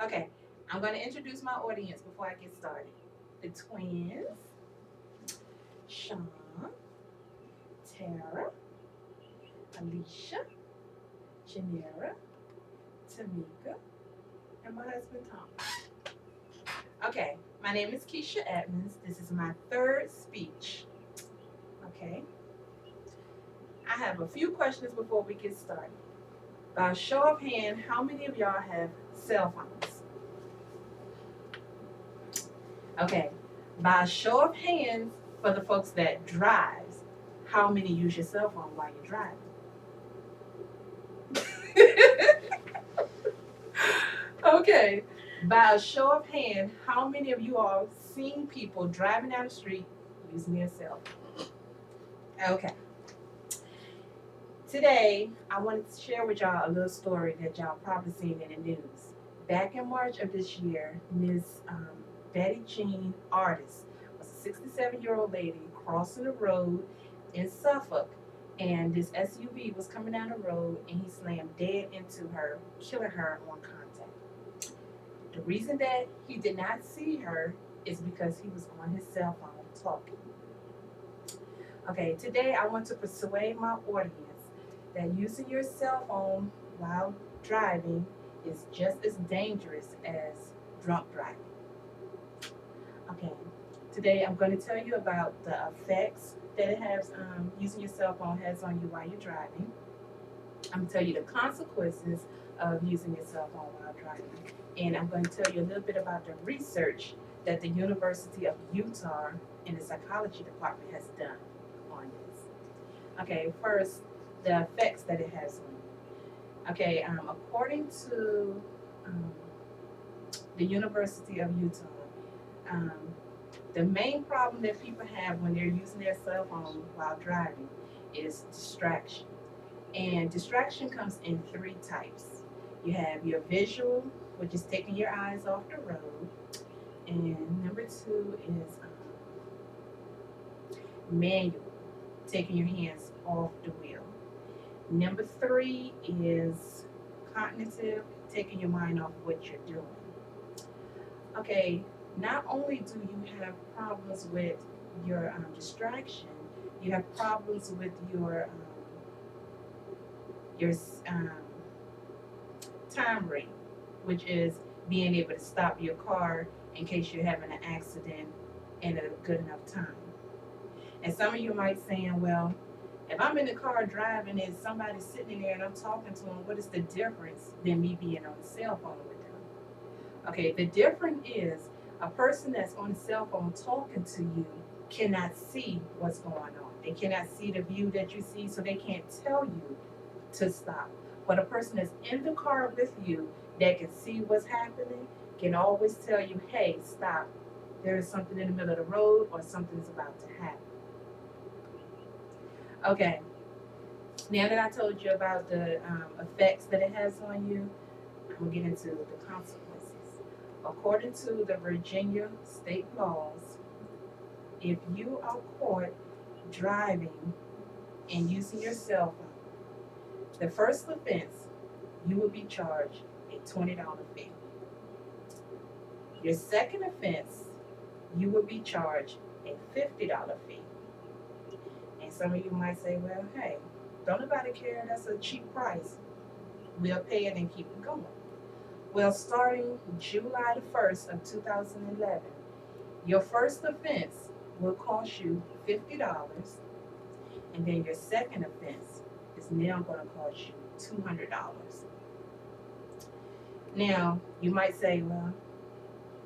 Okay, I'm going to introduce my audience before I get started. The twins, Sean, Tara, Alicia, Janera, Tamika, and my husband Tom. Okay, my name is Keisha Edmonds. This is my third speech. Okay, I have a few questions before we get started. By show of hand, how many of y'all have cell phones? Okay, by show of hands, for the folks that drives, how many use your cell phone while you're driving? Okay, by a show of hand, how many of you all seen people driving down the street using their cell phone? Okay, today I wanted to share with y'all a little story that y'all probably seen in the news. Back in March of this year, Miss Betty Jean Artist was a 67-year-old lady crossing the road in Suffolk, and this SUV was coming down the road, and he slammed dead into her, killing her on contact. The reason that he did not see her is because he was on his cell phone talking. Okay, today I want to persuade my audience that using your cell phone while driving is just as dangerous as drunk driving. Okay, today I'm going to tell you about the effects that it has, using your cell phone has on you while you're driving. I'm going to tell you the consequences of using your cell phone while driving. And I'm going to tell you a little bit about the research that the University of Utah in the psychology department has done on this. Okay, first, the effects that it has on you. Okay, according to um, the University of Utah, um, the main problem that people have when they're using their cell phone while driving is distraction. And distraction comes in three types. You have your visual, which is taking your eyes off the road. And number two is manual, taking your hands off the wheel. Number three is cognitive, taking your mind off what you're doing. Okay, not only do you have problems with your distraction, you have problems with your time rate, which is being able to stop your car in case you're having an accident in a good enough time. And some of you might say, well, if I'm in the car driving and somebody's sitting in there and I'm talking to them, what is the difference than me being on the cell phone with them? Okay, the difference is a person that's on the cell phone talking to you cannot see what's going on. They cannot see the view that you see, so they can't tell you to stop. But a person that's in the car with you that can see what's happening can always tell you, hey, stop. There is something in the middle of the road or something's about to happen. Okay, now that I told you about the effects that it has on you, I'm going to get into the consequences. According to the Virginia state laws, if you are caught driving and using your cell phone, the first offense, you will be charged a $20 fee. Your second offense, you will be charged a $50 fee. And some of you might say, well, hey, don't nobody care, that's a cheap price. We'll pay it and keep it going. Well, starting July the 1st of 2011, your first offense will cost you $50, and then your second offense is now going to cost you $200. Now, you might say, well,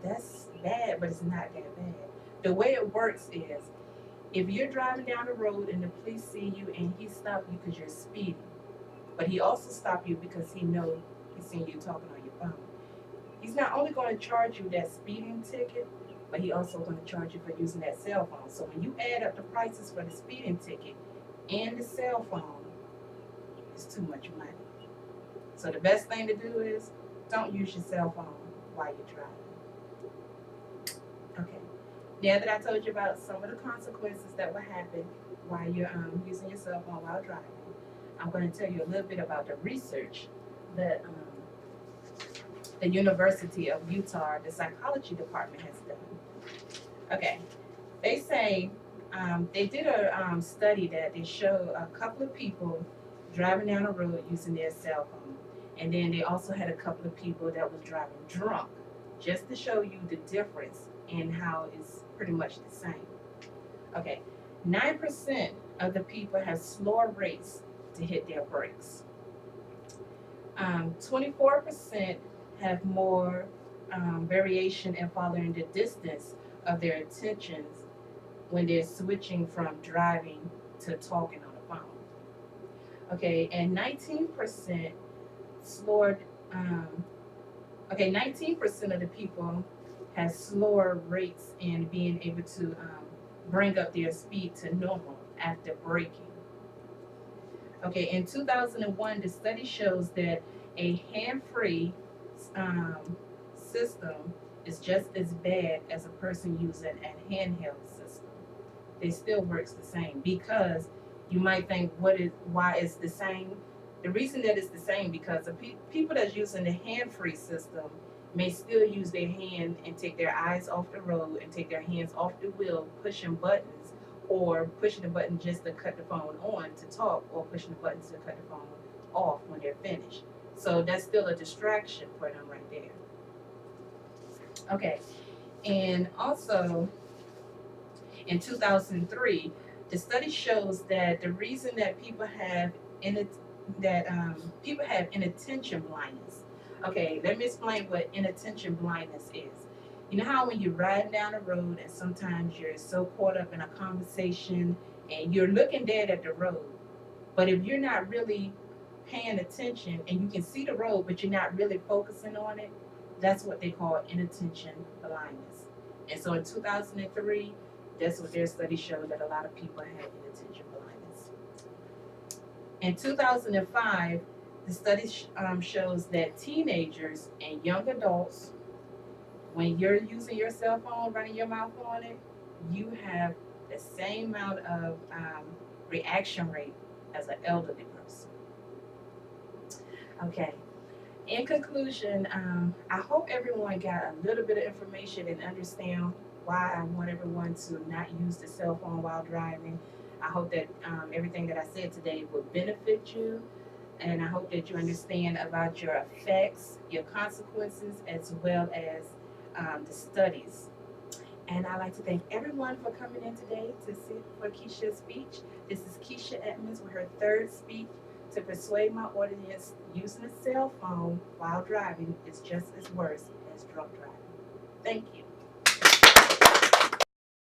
that's bad, but it's not that bad. The way it works is if you're driving down the road and the police see you and he stopped you because you're speeding, but he also stopped you because he knows he's seen you talking on your phone. He's not only going to charge you that speeding ticket, but he also going to charge you for using that cell phone. So when you add up the prices for the speeding ticket and the cell phone, it's too much money. So the best thing to do is don't use your cell phone while you're driving. Okay. Now that I told you about some of the consequences that will happen while you're using your cell phone while driving, I'm going to tell you a little bit about the research that the University of Utah, the psychology department has done. Okay, they say they did a study that they showed a couple of people driving down the road using their cell phone, and then they also had a couple of people that was driving drunk, just to show you the difference in how it's pretty much the same. Okay, 9% of the people have slower rates to hit their brakes. 24% have more variation in following the distance of their attentions when they're switching from driving to talking on the phone. Okay, and 19% slower. Um, okay, 19% of the people have slower rates in being able to bring up their speed to normal after braking. Okay, in 2001, the study shows that a hand-free um, system is just as bad as a person using a handheld system. It still works the same because you might think, why it's the same? The reason that it's the same because the people that's using the hand-free system may still use their hand and take their eyes off the road and take their hands off the wheel, pushing buttons or pushing the button just to cut the phone on to talk or pushing the buttons to cut the phone off when they're finished. So that's still a distraction for them right there. Okay, and also in 2003, the study shows that the reason that in it people have inattention blindness. Okay, let me explain what inattention blindness is. You know how when you're riding down the road and sometimes you're so caught up in a conversation and you're looking dead at the road, but if you're not really paying attention and you can see the road but you're not really focusing on it, that's what they call inattention blindness. And so in 2003, that's what their study showed that a lot of people had inattention blindness. In 2005, the study shows that teenagers and young adults, when you're using your cell phone, running your mouth on it, you have the same amount of reaction rate as an elderly person. Okay. In conclusion, I hope everyone got a little bit of information and understand why I want everyone to not use the cell phone while driving. I hope that everything that I said today will benefit you, and I hope that you understand about your effects, your consequences, as well as the studies. And I'd like to thank everyone for coming in today to sit for Keisha's speech. This is Keisha Edmonds with her third speech to persuade my audience using a cell phone while driving is just as worse as drunk driving. Thank you.